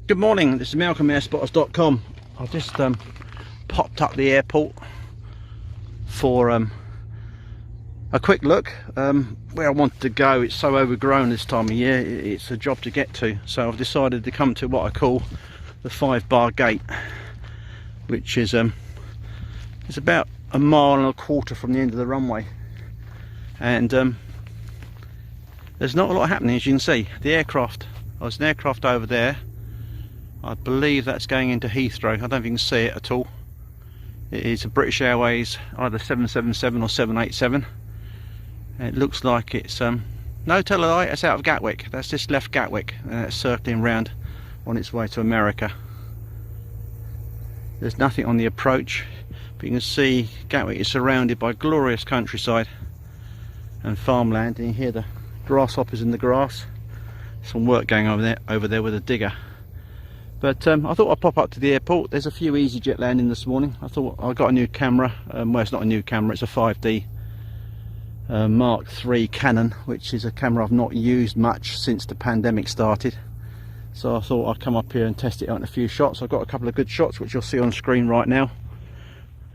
Good morning, this is Malcolm, Airspotters.com. I just popped up the airport for a quick look where I wanted to go. It's so overgrown this time of year, it's a job to get to, so I've decided to come to what I call the 5-bar gate, which is it's about 1.25 miles from the end of the runway, and there's not a lot happening. As you can see, the aircraft, there's an aircraft over there. I believe that's going into Heathrow. I don't know if you can see it at all. It is a British Airways, either 777 or 787. It looks like it's no, tell a lie, it's out of Gatwick. That's just left Gatwick and it's circling round on its way to America. There's nothing on the approach, but you can see Gatwick is surrounded by glorious countryside and farmland, and you hear the grasshoppers in the grass. Some work going over there with a digger. But I thought I'd pop up to the airport. There's a few EasyJet landing this morning. I thought I got a new camera. Well, it's not a new camera, it's a 5D Mark III Canon, which is a camera I've not used much since the pandemic started. So I thought I'd come up here and test it out in a few shots. I've got a couple of good shots which you'll see on screen right now.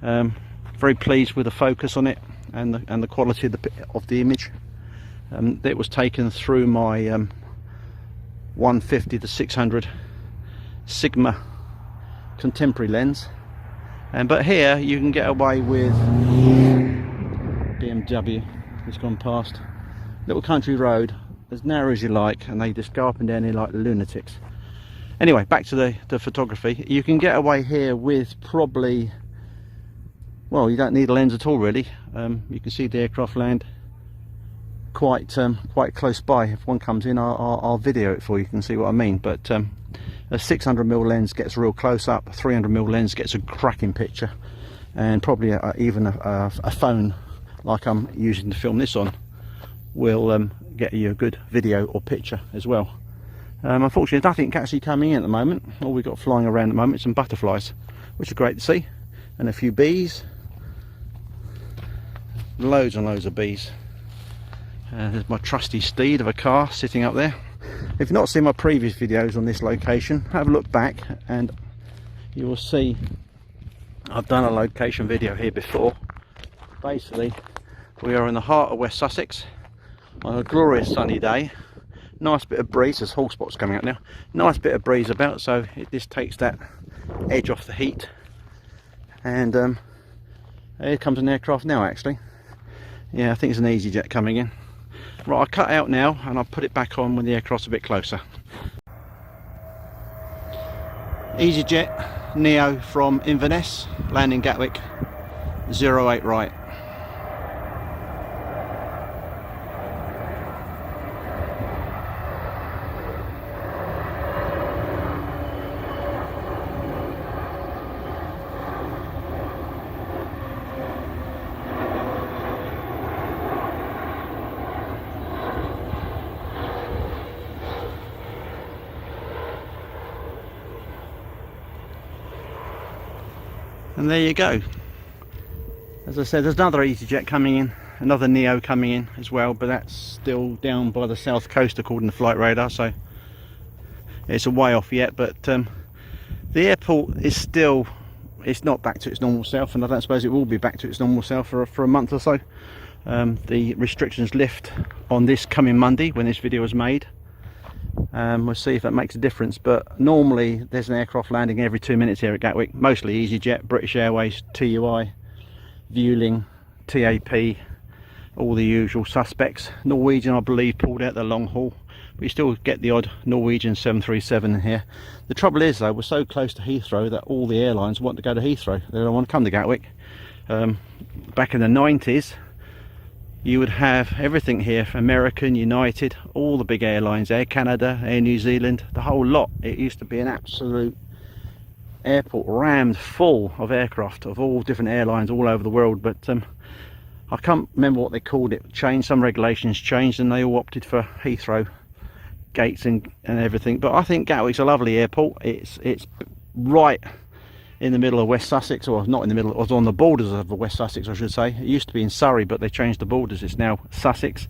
Very pleased with the focus on it and the quality of the image. It was taken through my 150 to 600 Sigma contemporary lens, but here you can get away with BMW. It's gone past little country road as narrow as you like, and they just go up and down here like lunatics. Anyway, back to the photography. You can get away here with probably, well, you don't need a lens at all really. You can see the aircraft land quite close by. If one comes in, I'll video it for you. You can see what I mean. But a 600mm lens gets real close up, a 300mm lens gets a cracking picture, and probably even a phone like I'm using to film this on will get you a good video or picture as well. Unfortunately, there's nothing actually coming in at the moment. All we've got flying around at the moment is some butterflies, which are great to see, and a few bees. Loads and loads of bees. There's my trusty steed of a car sitting up there. If you've not seen my previous videos on this location, have a look back and you will see I've done a location video here before. Basically, we are in the heart of West Sussex on a glorious sunny day. Nice bit of breeze. There's whole spots coming up now. Nice bit of breeze about, so it just takes that edge off the heat. And here comes an aircraft now, actually. Yeah, I think it's an EasyJet coming in. Right, I'll cut out now and I'll put it back on when the aircraft's a bit closer. EasyJet Neo from Inverness, landing Gatwick, 08 right. And there you go. As I said, there's another EasyJet coming in, another Neo coming in as well, but that's still down by the south coast according to flight radar, so it's a way off yet. But the airport is still, it's not back to its normal self, and I don't suppose it will be back to its normal self for a month or so. The restrictions lift on this coming Monday when this video is made. We'll see if that makes a difference, but normally there's an aircraft landing every 2 minutes here at Gatwick, mostly EasyJet, British Airways, TUI, Vueling, TAP, all the usual suspects. Norwegian, I believe, pulled out the long haul, but you still get the odd Norwegian 737 in here. The trouble is though, we're so close to Heathrow that all the airlines want to go to Heathrow. They don't want to come to Gatwick. Back in the 90s you would have everything here, American, United, all the big airlines, Air Canada, Air New Zealand, the whole lot. It used to be an absolute airport rammed full of aircraft of all different airlines all over the world, but I can't remember what they called it. Changed, some regulations changed, and they all opted for Heathrow gates and everything. But I think Gatwick's a lovely airport. It's right in the middle of West Sussex, or not in the middle, it was on the borders of West Sussex I should say. It used to be in Surrey, but they changed the borders, it's now Sussex.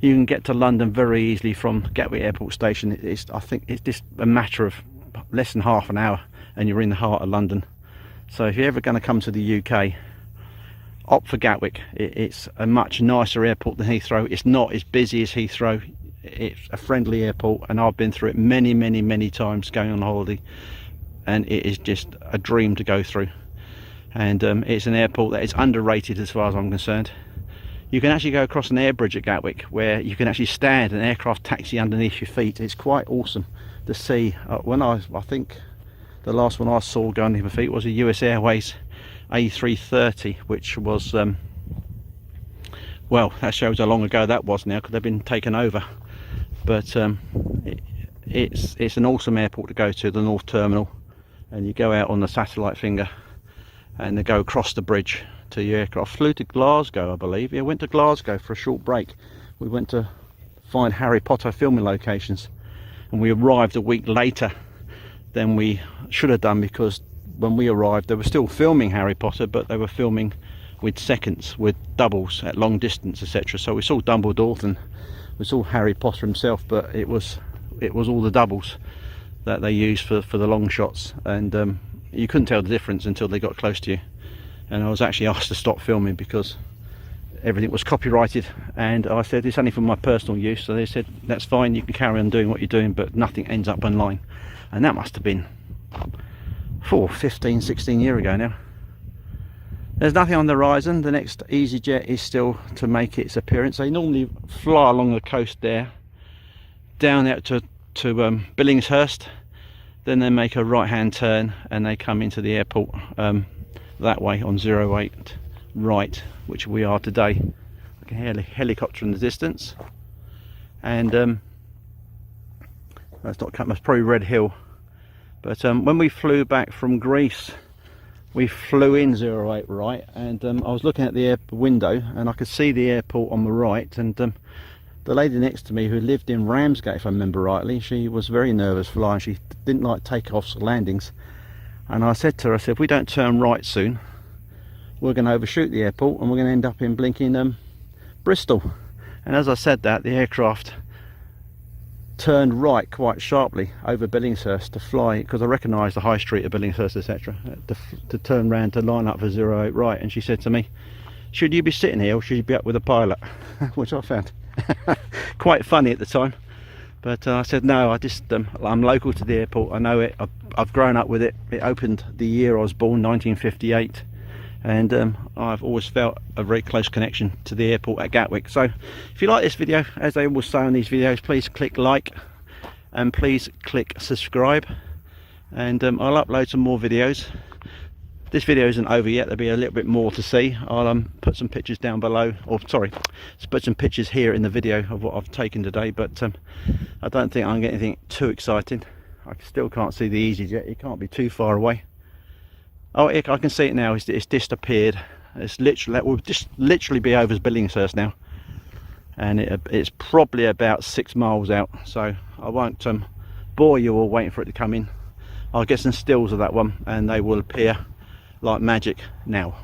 You can get to London very easily from Gatwick Airport Station. I think it's just a matter of less than half an hour and you're in the heart of London. So if you're ever going to come to the UK, opt for Gatwick. It's a much nicer airport than Heathrow. It's not as busy as Heathrow. It's a friendly airport, and I've been through it many times going on holiday, and it is just a dream to go through. And it's an airport that is underrated as far as I'm concerned. You can actually go across an air bridge at Gatwick where you can actually stand an aircraft taxi underneath your feet. It's quite awesome to see. I think the last one I saw going underneath my feet was a US Airways A330, which was well, that shows how long ago that was now, because they've been taken over. But it's an awesome airport to go to, the North Terminal, and you go out on the satellite finger and they go across the bridge to your aircraft. Flew to Glasgow, I believe. Yeah, went to Glasgow for a short break. We went to find Harry Potter filming locations, and we arrived a week later than we should have done, because when we arrived they were still filming Harry Potter, but they were filming with seconds, with doubles at long distance, etc. So we saw Dumbledore and we saw Harry Potter himself, but it was all the doubles that they used for the long shots, and you couldn't tell the difference until they got close to you. And I was actually asked to stop filming because everything was copyrighted, and I said it's only for my personal use. So they said that's fine, you can carry on doing what you're doing, but nothing ends up online. And that must have been 15-16 years ago now. There's nothing on the horizon. The next EasyJet is still to make its appearance. They normally fly along the coast there, down out to Billingshurst, then they make a right hand turn and they come into the airport that way on 08 right, which we are today. I can hear a helicopter in the distance, and that's probably Red Hill. But when we flew back from Greece, we flew in 08 right, and I was looking at the window and I could see the airport on the right, and the lady next to me, who lived in Ramsgate if I remember rightly, she was very nervous flying. She didn't like takeoffs or landings, and I said to her, I said, if we don't turn right soon, we're going to overshoot the airport and we're going to end up in blinking Bristol. And as I said that, the aircraft turned right quite sharply over Billingshurst to fly, because I recognised the high street of Billingshurst, etc., to turn round to line up for 08 right. And she said to me, should you be sitting here or should you be up with a pilot? Which I found quite funny at the time. But I said no, I'm local to the airport, I know it, I've grown up with it. It opened the year I was born, 1958, and I've always felt a very close connection to the airport at Gatwick. So if you like this video, as they always say on these videos, please click like and please click subscribe, and I'll upload some more videos. This video isn't over yet, there'll be a little bit more to see. I'll put some pictures down below, or sorry, put some pictures here in the video of what I've taken today, but I don't think I'm going to get anything too exciting. I still can't see the EasyJet, it can't be too far away. Oh, I can see it now, it's disappeared. It's literally, it will just literally be over Billingshurst now, and it's probably about 6 miles out, so I won't bore you all waiting for it to come in. I'll get some stills of that one and they will appear like magic now.